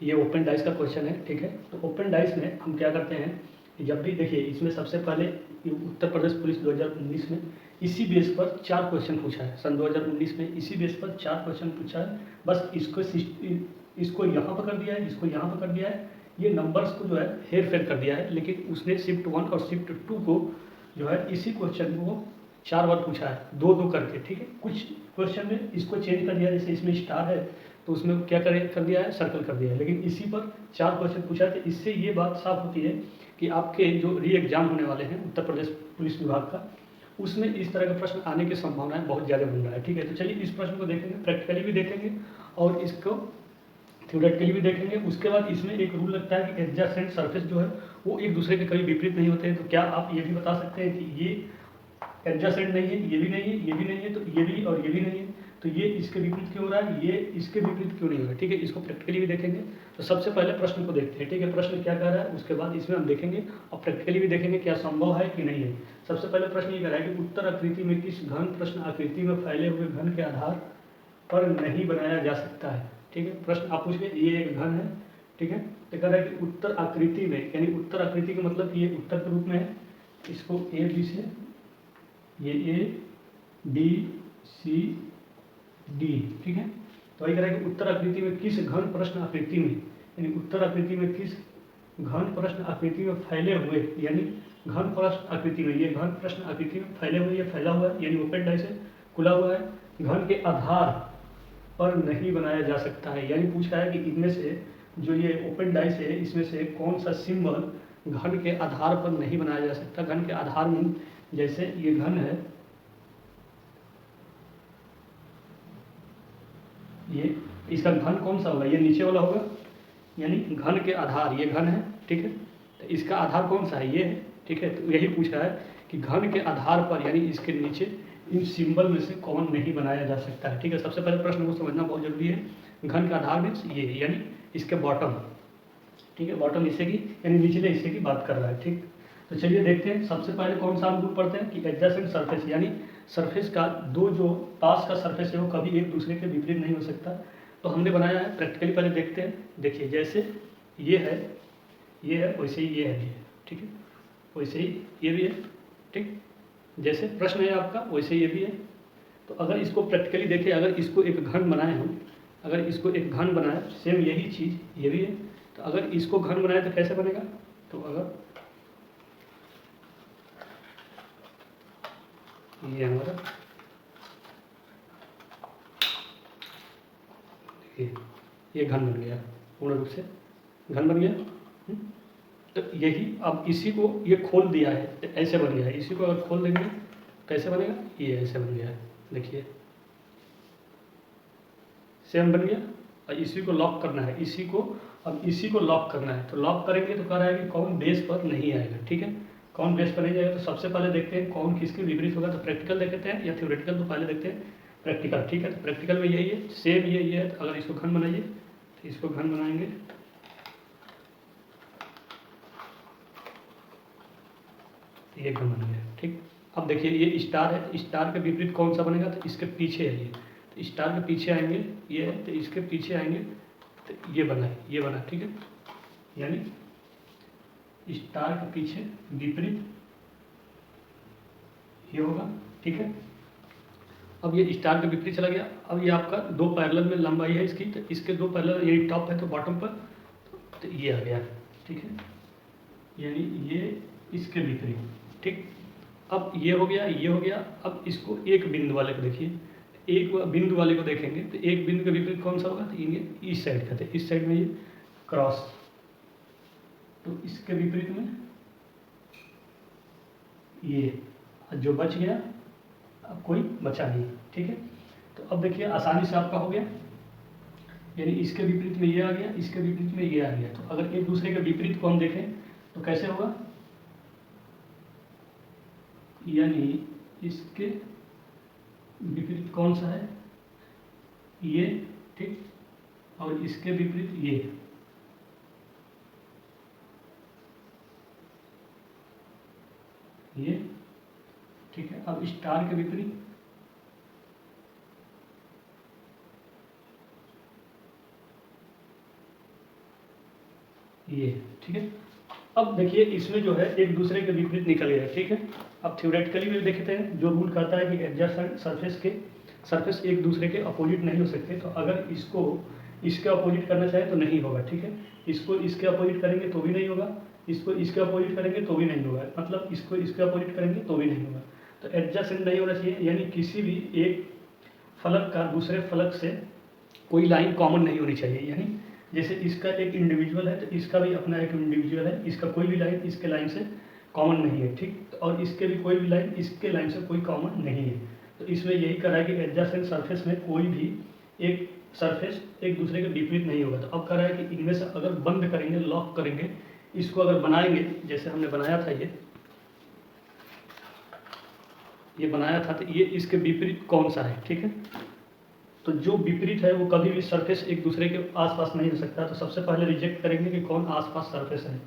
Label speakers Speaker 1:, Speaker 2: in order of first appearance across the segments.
Speaker 1: ये open dice का question है, ठीक है। तो ओपन डाइस में हम क्या करते हैं कि जब भी देखिए इसमें सबसे पहले उत्तर प्रदेश पुलिस 2019 में इसी बेस पर 4 क्वेश्चन पूछा है। सन 2019 में इसी बेस पर 4 क्वेश्चन पूछा है। बस इसको यहाँ पर कर दिया है, इसको यहाँ पर कर दिया है, ये नंबर्स को जो है हेर फेर कर दिया है, लेकिन उसने शिफ्ट 1 और शिफ्ट 2 को जो है इसी क्वेश्चन को 4 बार पूछा है, 2-2 करके, ठीक है। कुछ क्वेश्चन में इसको चेंज कर दिया, जैसे इसमें स्टार है तो उसमें क्या कर दिया है, सर्कल कर दिया है, लेकिन इसी पर 4 क्वेश्चन पूछा है। तो इससे ये बात साफ होती है कि आपके जो री एग्जाम होने वाले हैं उत्तर प्रदेश पुलिस विभाग का, उसमें इस तरह का प्रश्न आने की संभावनाएं बहुत ज़्यादा बन रहा है, ठीक है। तो चलिए इस प्रश्न को देखेंगे, प्रैक्टिकली भी देखेंगे और इसको थ्योरेटिकली भी देखेंगे। उसके बाद इसमें एक रूल लगता है कि एडजेसेंट सरफेस जो है वो एक दूसरे के कभी विपरीत नहीं होते हैं। तो क्या आप ये भी बता सकते हैं कि ये एडजेसेंट नहीं है, ये भी नहीं है, ये भी नहीं है, तो ये भी और ये भी नहीं है, तो ये इसके विपरीत क्यों हो रहा है, ये इसके विपरीत क्यों नहीं हो रहा है, ठीक है। इसको प्रैक्टिकली भी देखेंगे। तो सबसे पहले प्रश्न को देखते हैं, ठीक है। प्रश्न क्या कह रहा है, उसके बाद इसमें हम देखेंगे और प्रैक्टिकली भी देखेंगे क्या संभव है कि नहीं है। सबसे पहले प्रश्न ये कह रहा है कि उत्तर आकृति में किस घन प्रश्न आकृति में फैले हुए घन के आधार पर नहीं बनाया जा सकता है, ठीक है। प्रश्न आप पूछ गए, ये एक घन है, ठीक है। तो कह रहा है कि उत्तर आकृति में, यानी उत्तर आकृति का मतलब ये उत्तर के रूप में है, इसको ए बी से, ये ए बी सी डी, ठीक है। तो वही कह रहा है कि उत्तर आकृति में किस घन प्रश्न आकृति में, यानी उत्तर आकृति में किस घन प्रश्न आकृति में फैले हुए, यानी घन प्रश्न आकृति में, ये घन प्रश्न आकृति में फैले हुए, ये फैला हुआ है, यानी ओपन डाइस है, खुला हुआ है, घन के आधार पर नहीं बनाया जा सकता है। यानी पूछ रहा है कि इनमें से जो ये ओपन डाइस है, इसमें से कौन सा सिंबल घन के आधार पर नहीं बनाया जा सकता। घन के आधार में जैसे ये घन है, ये इसका घन कौन सा होगा, ये नीचे वाला होगा, यानी घन के आधार, ये घन है, ठीक है। तो इसका आधार कौन सा है, ये है, ठीक है। तो यही पूछ रहा है कि घन के आधार पर, यानी इसके नीचे इन सिंबल में से कौन नहीं बनाया जा सकता है, ठीक है। सबसे पहले प्रश्न को समझना बहुत जरूरी है। घन का आधार मीन्स ये, यानी इसके बॉटम, ठीक है, बॉटम हिस्से की, यानी निचले हिस्से की बात कर रहा है, ठीक। तो चलिए देखते हैं। सबसे पहले कौन सा हम ग्रुप पढ़ते हैं कि एडजेसेंट सरफेस, यानी सरफेस का दो जो पास का सरफेस है वो कभी एक दूसरे के विपरीत नहीं हो सकता। तो हमने बनाया है, प्रैक्टिकली पहले देखते हैं। देखिए जैसे ये है, ये है, वैसे ही ये है, ठीक है, वैसे ही ये भी है, ठीक। जैसे प्रश्न है आपका वैसे ये भी है। तो अगर इसको प्रैक्टिकली देखें, अगर इसको एक घन बनाए हम, अगर इसको एक घन बनाए, सेम यही चीज़ ये भी है, तो अगर इसको घन बनाए तो कैसे बनेगा, तो अगर ये हमारा, देखिए ये घन बन गया, पूर्ण रूप से घन बन गया। तो यही, अब इसी को ये खोल दिया है तो ऐसे बन गया है। इसी को अगर खोल देंगे कैसे बनेगा, ये ऐसे बन गया है, देखिए सेम बन गया। और इसी को लॉक करना है, इसी को, अब इसी को लॉक करना है। तो लॉक करेंगे तो कह रहा है कि कौन बेस पर नहीं आएगा, ठीक है, कौन बेस पर नहीं जाएगा। तो सबसे पहले देखते हैं कौन किसके विपरीत होगा। तो प्रैक्टिकल देखते हैं या थ्योरेटिकल, तो पहले देखते हैं प्रैक्टिकल, ठीक है। तो प्रैक्टिकल में यही है, सेम ये है। तो अगर इसको घन बनाइए तो इसको घन बनाएंगे, ये घन बन गया, ठीक। अब देखिए ये स्टार है, स्टार के विपरीत कौन सा बनेगा, तो इसके पीछे है ये, तो स्टार के पीछे आएंगे ये है, तो इसके पीछे आएंगे तो ये बना है, ये बना, ठीक है। यानी स्टार के पीछे विपरीत ये होगा, ठीक है। अब ये स्टार के विपरीत चला गया। अब ये आपका दो पैरेलल में लंबाई है इसकी, तो इसके दो पैरेलल, यही टॉप है तो बॉटम पर, तो ये आ गया, ठीक है, यानी ये इसके विपरीत, ठीक। अब ये हो गया, ये हो गया। अब इसको एक बिंदु वाले को देखिए, एक बिंदु वाले को देखेंगे तो एक बिंदु के विपरीत कौन सा होगा, तो ये इस साइड कहते हैं, इस साइड में ये क्रॉस, तो इसके विपरीत में ये, जो बच गया अब कोई बचा नहीं, ठीक है। तो अब देखिए आसानी से आपका हो गया, यानी इसके विपरीत में ये आ गया, इसके विपरीत में ये आ गया। तो अगर एक दूसरे के विपरीत को हम देखें तो कैसे होगा, यानी इसके विपरीत कौन सा है, ये, ठीक, और इसके विपरीत ये, ठीक है। अब स्टार के विपरीत ये, ठीक है। अब देखिए इसमें जो है एक दूसरे के विपरीत निकल गया, ठीक है। अब थ्योरेटिकली भी देखते हैं, जो रूल कहता है कि एडजेसेंट सरफेस एक दूसरे के अपोजिट नहीं हो सकते, तो अगर इसको इसके अपोजिट करना चाहे तो नहीं होगा, ठीक है। इसको इसके अपोजिट करेंगे तो भी नहीं होगा, इसको इसके अपोजिट करेंगे तो भी नहीं होगा, मतलब इसको इसके अपोजिट करेंगे तो भी नहीं होगा। तो एडजेसेंट नहीं होना चाहिए, यानी किसी भी एक फलक का दूसरे फलक से कोई लाइन कॉमन नहीं होनी चाहिए, यानी जैसे इसका एक इंडिविजुअल है तो इसका भी अपना एक इंडिविजुअल है, इसका कोई भी लाइन इसके लाइन से कॉमन नहीं है, ठीक। और इसके भी कोई भी लाइन इसके लाइन से कोई कॉमन नहीं है। तो इसमें यही करा है कि एडजेसेंट सरफेस में कोई भी एक सरफेस एक दूसरे के विपरीत नहीं होगा। तो अब कह रहा है कि इनमें से अगर बंद करेंगे, लॉक करेंगे, इसको अगर बनाएंगे जैसे हमने बनाया था, ये बनाया था, तो ये इसके विपरीत कौन सा है, ठीक है। तो जो विपरीत है वो कभी भी सरफेस एक दूसरे के आसपास नहीं हो सकता। तो सबसे पहले रिजेक्ट करेंगे कि कौन आसपास सरफेस है।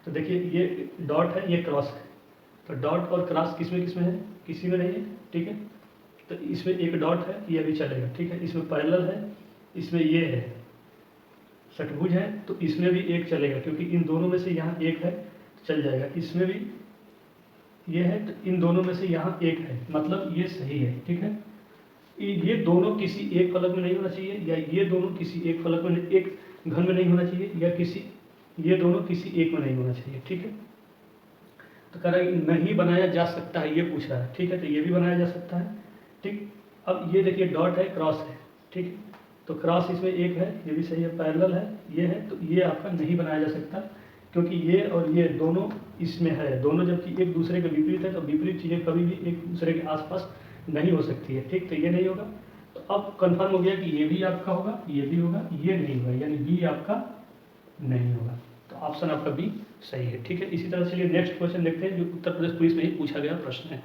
Speaker 1: तो देखिए ये डॉट है, ये क्रॉस है, तो डॉट और क्रॉस किस में है, किसी में नहीं है, ठीक है। तो इसमें एक डॉट है, ये भी चलेगा, ठीक है। इसमें पैरेलल है, इसमें ये है, षटभुज है, तो इसमें भी एक चलेगा, क्योंकि इन दोनों में से यहाँ एक है तो चल जाएगा। इसमें भी ये है, तो इन दोनों में से यहाँ एक है, मतलब ये सही है, ठीक है। ये दोनों किसी एक फलक में नहीं होना चाहिए, या ये दोनों किसी एक फलक में एक घन में नहीं होना चाहिए, या ये दोनों किसी एक में नहीं होना चाहिए, ठीक है। तो कह रहा है कि नहीं बनाया जा सकता है, ये पूछ रहा है, ठीक है। तो ये भी बनाया जा सकता है, ठीक। अब ये देखिए डॉट है, क्रॉस है, ठीक है। तो क्रॉस इसमें एक है, ये भी सही है, पैरेलल है, ये है, तो ये आपका नहीं बनाया जा सकता, क्योंकि ये और ये दोनों इसमें है, दोनों जबकि एक दूसरे के विपरीत है, तो विपरीत चीज़ें कभी भी एक दूसरे के आसपास नहीं हो सकती है, ठीक। तो ये नहीं होगा। तो अब कंफर्म हो गया कि ये भी आपका होगा, ये भी होगा, ये नहीं होगा, यानी बी आपका नहीं होगा। तो ऑप्शन आपका बी सही है, ठीक है। इसी तरह चलिए नेक्स्ट क्वेश्चन देखते हैं, जो उत्तर प्रदेश पुलिस में ही पूछा गया प्रश्न है।